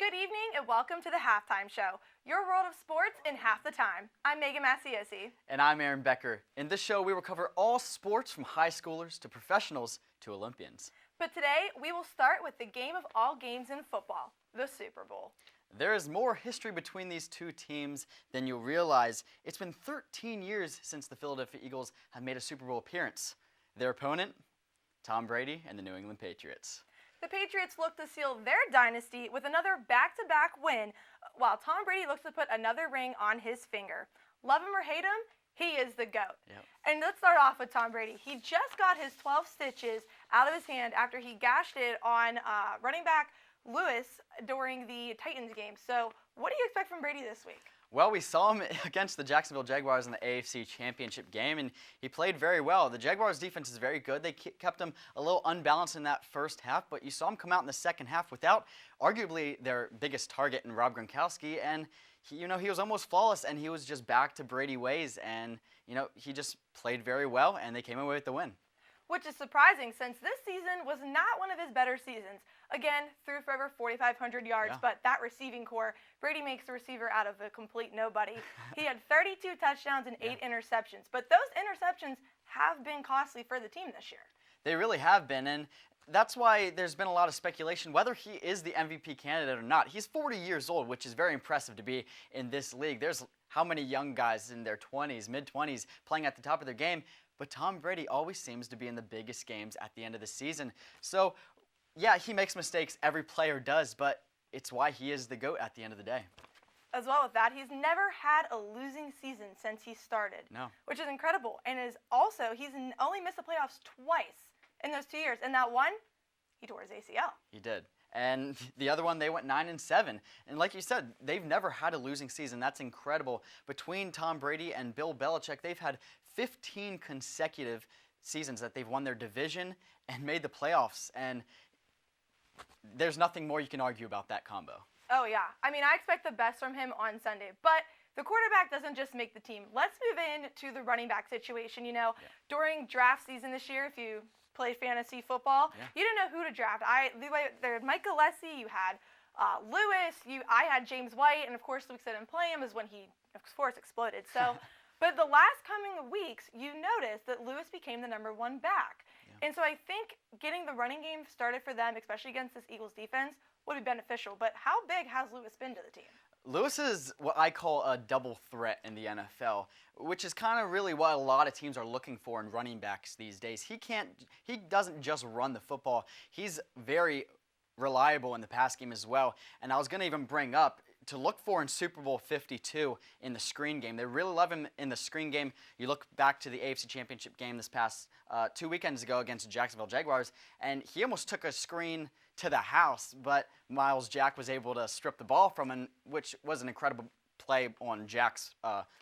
Good evening and welcome to the Halftime Show, your world of sports in half the time. I'm Meghan Macioce. And I'm Becker. In this show, we will cover all sports from high schoolers to professionals to Olympians. But today, we will start with the game of all games in football, the Super Bowl. There is more history between these two teams than you'll realize. It's been 13 years since the Philadelphia Eagles have made a Super Bowl appearance. Their opponent, Tom Brady and the New England Patriots. The Patriots look to seal their dynasty with another back-to-back win, while Tom Brady looks to put another ring on his finger. Love him or hate him, he is the GOAT. Yep. And let's start off with Tom Brady. He just got his 12 stitches out of his hand after he gashed it on running back Lewis during the Titans game. So what do you expect from Brady this week? Well, we saw him against the Jacksonville Jaguars in the AFC Championship game, and he played very well. The Jaguars' defense is very good. They kept him a little unbalanced in that first half, but you saw him come out in the second half without arguably their biggest target in Rob Gronkowski, and he was almost flawless, and he was just back to Brady ways, and he just played very well, and they came away with the win. Which is surprising since this season was not one of his better seasons. Again, threw for over 4,500 yards, but that receiving core, Brady makes the receiver out of a complete nobody. He had 32 touchdowns and 8 interceptions, but those interceptions have been costly for the team this year. They really have been, and that's why there's been a lot of speculation whether he is the MVP candidate or not. He's 40 years old, which is very impressive to be in this league. There's how many young guys in their 20s, mid-20s, playing at the top of their game, but Tom Brady always seems to be in the biggest games at the end of the season. So, yeah, he makes mistakes. Every player does, but it's why he is the GOAT at the end of the day. As well with that, he's never had a losing season since he started. No. Which is incredible. And he's only missed the playoffs twice in those 2 years. And that one, he tore his ACL. He did. And the other one, they went 9-7. And like you said, they've never had a losing season. That's incredible. Between Tom Brady and Bill Belichick, they've had 15 consecutive seasons that they've won their division and made the playoffs. And there's nothing more you can argue about that combo. Oh, yeah. I mean, I expect the best from him on Sunday. But the quarterback doesn't just make the team. Let's move into the running back situation. During draft season this year, if you played fantasy football, you didn't know who to draft. There had Mike Gillespie, you had Lewis, I had James White, and of course Luke didn't play him is when he, of course, exploded. So, but the last coming weeks, you noticed that Lewis became the #1 back. And so I think getting the running game started for them, especially against this Eagles defense, would be beneficial. But how big has Lewis been to the team? Lewis is what I call a double threat in the NFL, which is kind of really what a lot of teams are looking for in running backs these days. He doesn't just run the football. He's very reliable in the pass game as well. And I was going to even bring up to look for in Super Bowl 52 in the screen game. They really love him in the screen game. You look back to the AFC Championship game this past 2 weekends ago against the Jacksonville Jaguars, and he almost took a screen to the house, but Miles Jack was able to strip the ball from him, which was an incredible play on Jack's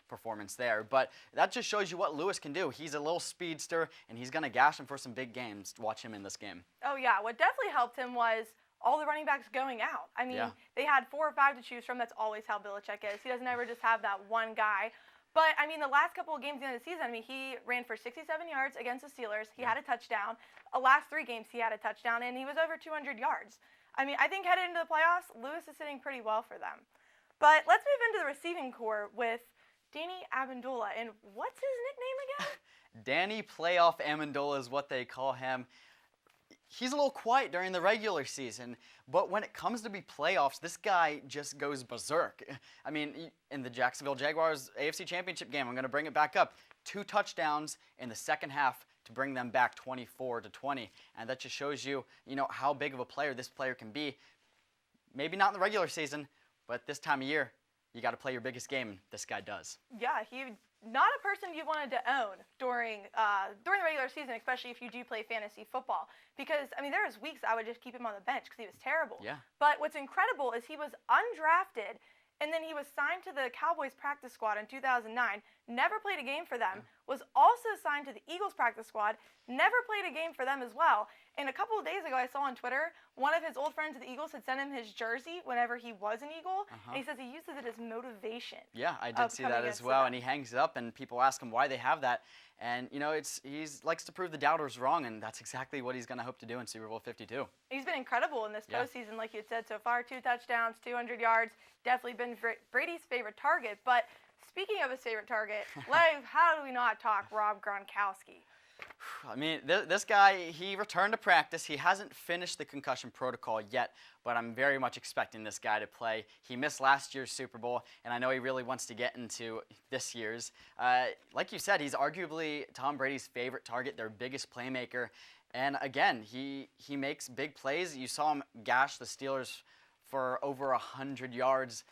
performance there. But that just shows you what Lewis can do. He's a little speedster, and he's going to gash him for some big games. Watch him in this game. Oh, yeah. What definitely helped him was all the running backs going out. I mean, they had 4 or 5 to choose from. That's always how Belichick is. He doesn't ever just have that one guy. But, I mean, the last couple of games at the end of the season, he ran for 67 yards against the Steelers. He had a touchdown. The last 3 games, he had a touchdown, and he was over 200 yards. I mean, I think headed into the playoffs, Lewis is sitting pretty well for them. But let's move into the receiving core with Danny Amendola. And what's his nickname again? Danny Playoff Amendola is what they call him. He's a little quiet during the regular season, but when it comes to be playoffs, this guy just goes berserk. I mean, in the Jacksonville Jaguars AFC Championship game, I'm going to bring it back up. 2 touchdowns in the second half to bring them back 24-20, and that just shows you, how big of a player this player can be. Maybe not in the regular season, but this time of year, you got to play your biggest game. This guy does. Yeah, not a person you wanted to own during the regular season, especially if you do play fantasy football. Because, I mean, there was weeks I would just keep him on the bench because he was terrible. Yeah. But what's incredible is he was undrafted, and then he was signed to the Cowboys practice squad in 2009, never played a game for them, was also signed to the Eagles practice squad, never played a game for them as well. And a couple of days ago, I saw on Twitter, one of his old friends at the Eagles had sent him his jersey whenever he was an Eagle, and he says he uses it as motivation. Yeah, I did see that as well, and he hangs it up, and people ask him why they have that. And, you know, he likes to prove the doubters wrong, and that's exactly what he's going to hope to do in Super Bowl 52. He's been incredible in this postseason, like you had said so far. 2 touchdowns, 200 yards, definitely been Brady's favorite target. But speaking of his favorite target, how do we not talk Rob Gronkowski? I mean, this guy, he returned to practice. He hasn't finished the concussion protocol yet, but I'm very much expecting this guy to play. He missed last year's Super Bowl, and I know he really wants to get into this year's. Like you said, he's arguably Tom Brady's favorite target, their biggest playmaker. And again, he makes big plays. You saw him gash the Steelers for over 100 yards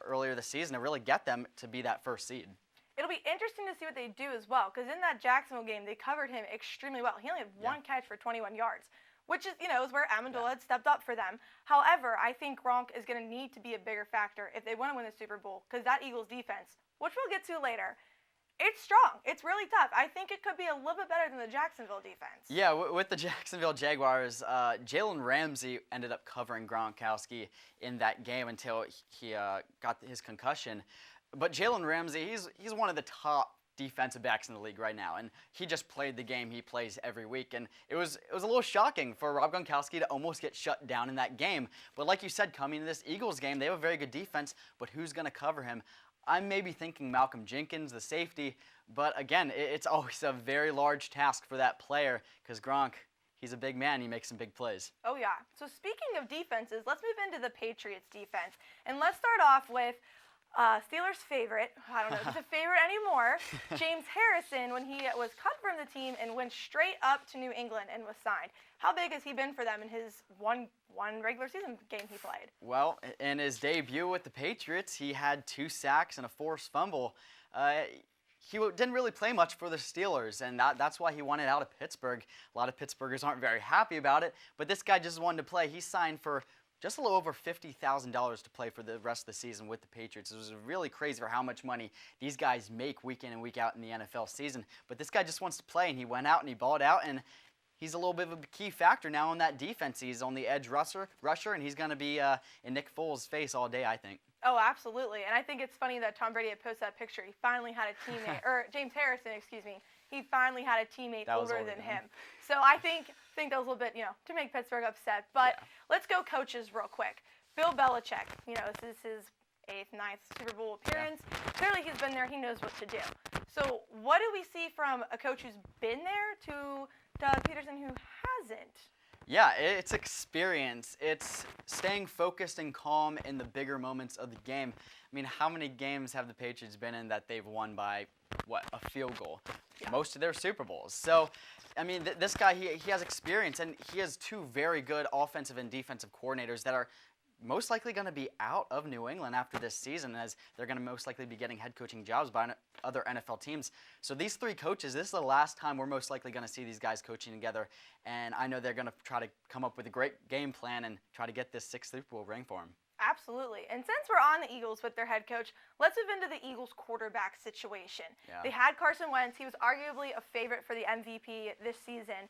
earlier this season to really get them to be that first seed. It'll be interesting to see what they do as well, because in that Jacksonville game, they covered him extremely well. He only had one catch for 21 yards, which is, is where Amendola had stepped up for them. However, I think Gronk is going to need to be a bigger factor if they want to win the Super Bowl, because that Eagles defense, which we'll get to later, it's strong. It's really tough. I think it could be a little bit better than the Jacksonville defense. Yeah, with the Jacksonville Jaguars, Jalen Ramsey ended up covering Gronkowski in that game until he got his concussion. But Jalen Ramsey, he's one of the top defensive backs in the league right now, and he just played the game he plays every week, and it was a little shocking for Rob Gronkowski to almost get shut down in that game. But like you said, coming to this Eagles game, they have a very good defense, but who's going to cover him? I'm maybe thinking Malcolm Jenkins, the safety, but again, it's always a very large task for that player because Gronk, he's a big man. He makes some big plays. Oh, yeah. So speaking of defenses, let's move into the Patriots defense, and let's start off with Steelers' favorite, I don't know if he's a favorite anymore, James Harrison, when he was cut from the team and went straight up to New England and was signed. How big has he been for them in his one regular season game he played? Well, in his debut with the Patriots, he had 2 sacks and a forced fumble. He didn't really play much for the Steelers, and that's why he wanted out of Pittsburgh. A lot of Pittsburghers aren't very happy about it, but this guy just wanted to play. He signed for just a little over $50,000 to play for the rest of the season with the Patriots. It was really crazy for how much money these guys make week in and week out in the NFL season. But this guy just wants to play, and he went out and he balled out, and he's a little bit of a key factor now on that defense. He's on the edge rusher, and he's going to be in Nick Foles' face all day, I think. Oh, absolutely. And I think it's funny that Tom Brady had posted that picture. He finally had a teammate, or James Harrison, excuse me. He finally had a teammate older than him. So I think that was a little bit, to make Pittsburgh upset. But let's go coaches real quick. Bill Belichick, this is his 8th, 9th Super Bowl appearance. Clearly he's been there. He knows what to do. So what do we see from a coach who's been there to Doug Peterson who hasn't? Yeah, it's experience. It's staying focused and calm in the bigger moments of the game. I mean, how many games have the Patriots been in that they've won by, a field goal? Yeah. Most of their Super Bowls. So, I mean, this guy, he has experience, and he has 2 very good offensive and defensive coordinators that are most likely going to be out of New England after this season, as they're going to most likely be getting head coaching jobs by other NFL teams. So these 3 coaches, this is the last time we're most likely going to see these guys coaching together, and I know they're going to try to come up with a great game plan and try to get this 6th Super Bowl ring for them. Absolutely. And since we're on the Eagles with their head coach, let's move into the Eagles quarterback situation. Yeah. They had Carson Wentz. He was arguably a favorite for the MVP this season.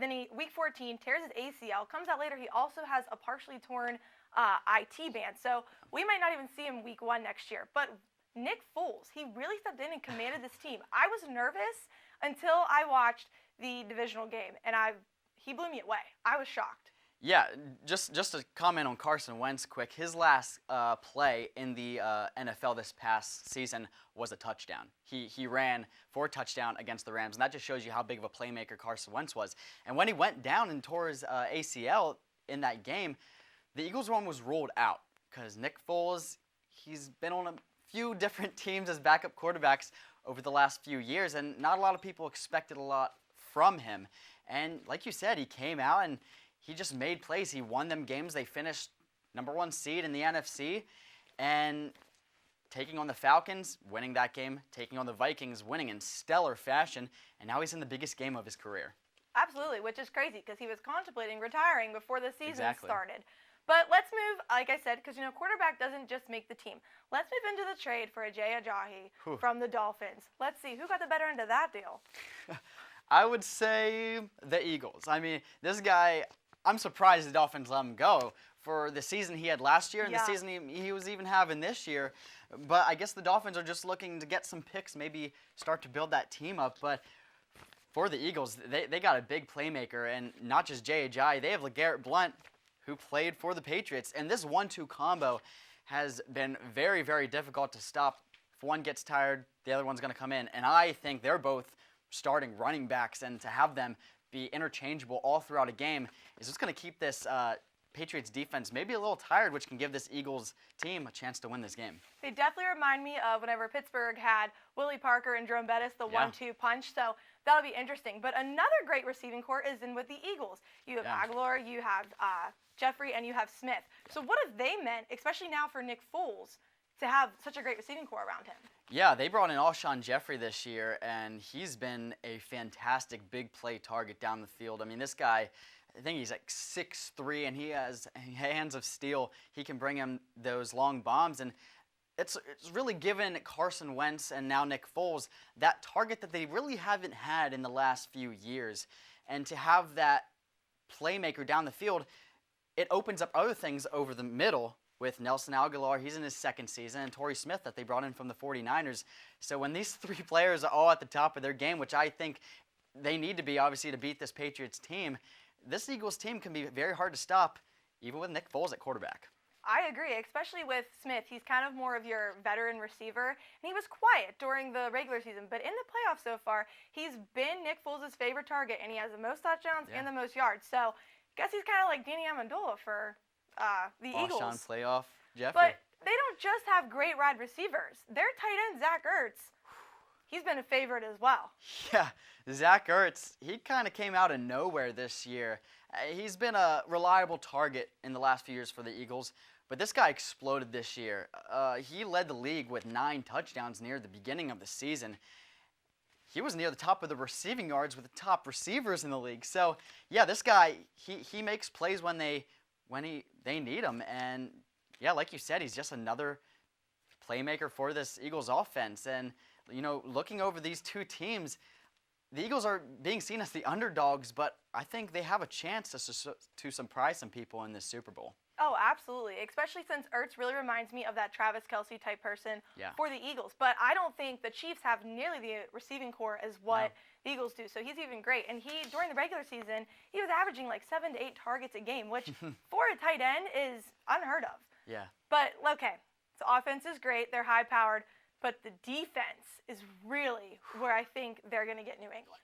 Then week 14, tears his ACL. Comes out later, he also has a partially torn IT band. So we might not even see him week 1 next year. But Nick Foles, he really stepped in and commanded this team. I was nervous until I watched the divisional game, and he blew me away. I was shocked. Yeah, just to comment on Carson Wentz quick, his last play in the NFL this past season was a touchdown. He ran for a touchdown against the Rams, and that just shows you how big of a playmaker Carson Wentz was. And when he went down and tore his ACL in that game, the Eagles one was ruled out because Nick Foles, he's been on a few different teams as backup quarterbacks over the last few years, and not a lot of people expected a lot from him. And like you said, he came out and he just made plays. He won them games. They finished #1 seed in the NFC, and taking on the Falcons, winning that game, taking on the Vikings, winning in stellar fashion, and now he's in the biggest game of his career. Absolutely, which is crazy because he was contemplating retiring before the season started. But let's move, like I said, because, quarterback doesn't just make the team. Let's move into the trade for Ajay Ajayi from the Dolphins. Let's see, who got the better end of that deal? I would say the Eagles. I mean, this guy, I'm surprised the Dolphins let him go for the season he had last year and the season he was even having this year. But I guess the Dolphins are just looking to get some picks, maybe start to build that team up. But for the Eagles, they got a big playmaker, and not just Jay Ajayi. They have LeGarrette Blount, who played for the Patriots. And this 1-2 combo has been very, very difficult to stop. If one gets tired, the other one's going to come in. And I think they're both starting running backs, and to have them be interchangeable all throughout a game is just going to keep this Patriots defense maybe a little tired, which can give this Eagles team a chance to win this game. They definitely remind me of whenever Pittsburgh had Willie Parker and Jerome Bettis, the 1-2 punch. So that'll be interesting. But another great receiving core is in with the Eagles. You have Aguilar, you have Jeffrey, and you have Smith. So what have they meant, especially now for Nick Foles, to have such a great receiving core around him? Yeah, they brought in Alshon Jeffrey this year, and he's been a fantastic big play target down the field. I mean, this guy, I think he's like 6'3", and he has hands of steel. He can bring him those long bombs, and it's really given Carson Wentz and now Nick Foles that target that they really haven't had in the last few years. And to have that playmaker down the field, it opens up other things over the middle with Nelson Aguilar. He's in his second season, and Torrey Smith that they brought in from the 49ers. So when these three players are all at the top of their game, which I think they need to be, obviously, to beat this Patriots team, this Eagles team can be very hard to stop, even with Nick Foles at quarterback. I agree, especially with Smith. He's kind of more of your veteran receiver, and he was quiet during the regular season. But in the playoffs so far, he's been Nick Foles' favorite target, and he has the most touchdowns and the most yards. So I guess he's kind of like Danny Amendola for the Eagles. Alshon playoff Jeffrey. But they don't just have great wide receivers. Their tight end, Zach Ertz, he's been a favorite as well. Yeah, Zach Ertz, he kind of came out of nowhere this year. He's been a reliable target in the last few years for the Eagles, but this guy exploded this year. He led the league with 9 touchdowns near the beginning of the season. He was near the top of the receiving yards with the top receivers in the league. So, yeah, this guy, he makes plays when they need him. And, yeah, like you said, he's just another playmaker for this Eagles offense. And, looking over these two teams, the Eagles are being seen as the underdogs, but I think they have a chance to surprise some people in this Super Bowl. Oh, absolutely, especially since Ertz really reminds me of that Travis Kelce type person for the Eagles. But I don't think the Chiefs have nearly the receiving core as what the Eagles do. So he's even great. And during the regular season, he was averaging like 7 to 8 targets a game, which for a tight end is unheard of. Yeah. But, okay, the offense is great. They're high-powered. But the defense is really where I think they're going to get New England.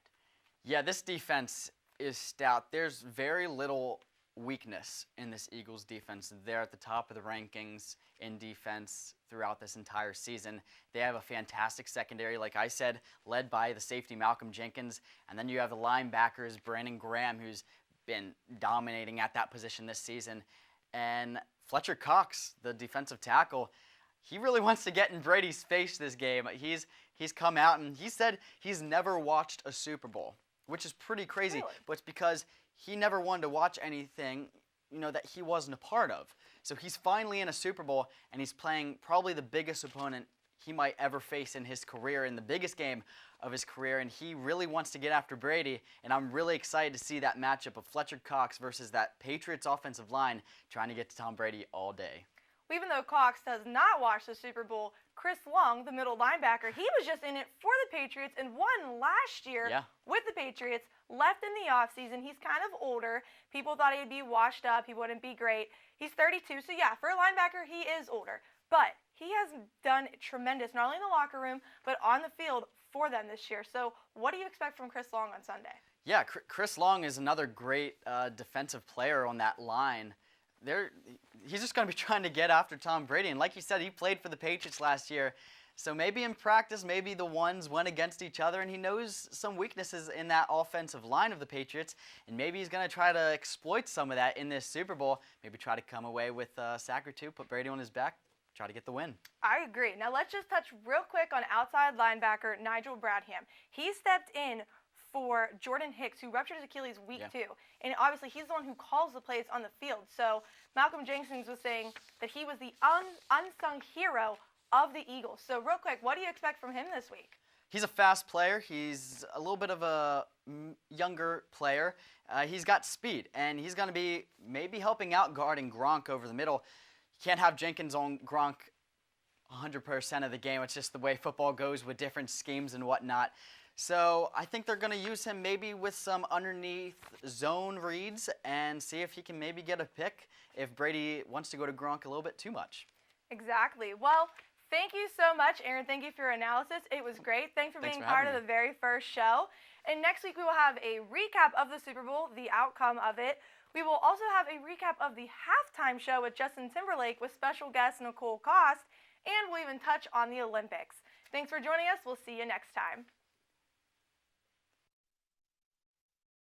Yeah, this defense is stout. There's very little weakness in this Eagles defense. They're at the top of the rankings in defense throughout this entire season. They have a fantastic secondary, like I said, led by the safety Malcolm Jenkins. And then you have the linebackers, Brandon Graham, who's been dominating at that position this season. And Fletcher Cox, the defensive tackle, he really wants to get in Brady's face this game. He's come out and he said he's never watched a Super Bowl, which is pretty crazy. Really? But it's because he never wanted to watch anything, that he wasn't a part of. So he's finally in a Super Bowl, and he's playing probably the biggest opponent he might ever face in his career, in the biggest game of his career, and he really wants to get after Brady, and I'm really excited to see that matchup of Fletcher Cox versus that Patriots offensive line trying to get to Tom Brady all day. Even though Cox does not watch the Super Bowl, Chris Long, the middle linebacker, he was just in it for the Patriots and won last year with the Patriots, left in the offseason. He's kind of older. People thought he'd be washed up. He wouldn't be great. He's 32, so yeah, for a linebacker, he is older. But he has done tremendous, not only in the locker room, but on the field for them this year. So what do you expect from Chris Long on Sunday? Yeah, Chris Long is another great defensive player on that line. He's just going to be trying to get after Tom Brady. And like you said, he played for the Patriots last year. So maybe in practice, maybe the ones went against each other, and he knows some weaknesses in that offensive line of the Patriots. And maybe he's going to try to exploit some of that in this Super Bowl. Maybe try to come away with a sack or two, put Brady on his back, try to get the win. I agree. Now let's just touch real quick on outside linebacker Nigel Bradham. He stepped in for Jordan Hicks, who ruptured his Achilles week 2. And obviously, he's the one who calls the plays on the field. So Malcolm Jenkins was saying that he was the unsung hero of the Eagles. So real quick, what do you expect from him this week? He's a fast player. He's a little bit of a younger player. He's got speed, and he's going to be maybe helping out guarding Gronk over the middle. You can't have Jenkins on Gronk 100% of the game. It's just the way football goes with different schemes and whatnot. So I think they're going to use him maybe with some underneath zone reads and see if he can maybe get a pick if Brady wants to go to Gronk a little bit too much. Exactly. Well, thank you so much, Aaron. Thank you for your analysis. It was great. Thanks for being part of the very first show. And next week we will have a recap of the Super Bowl, the outcome of it. We will also have a recap of the halftime show with Justin Timberlake with special guest Nicole, and we'll even touch on the Olympics. Thanks for joining us. We'll see you next time.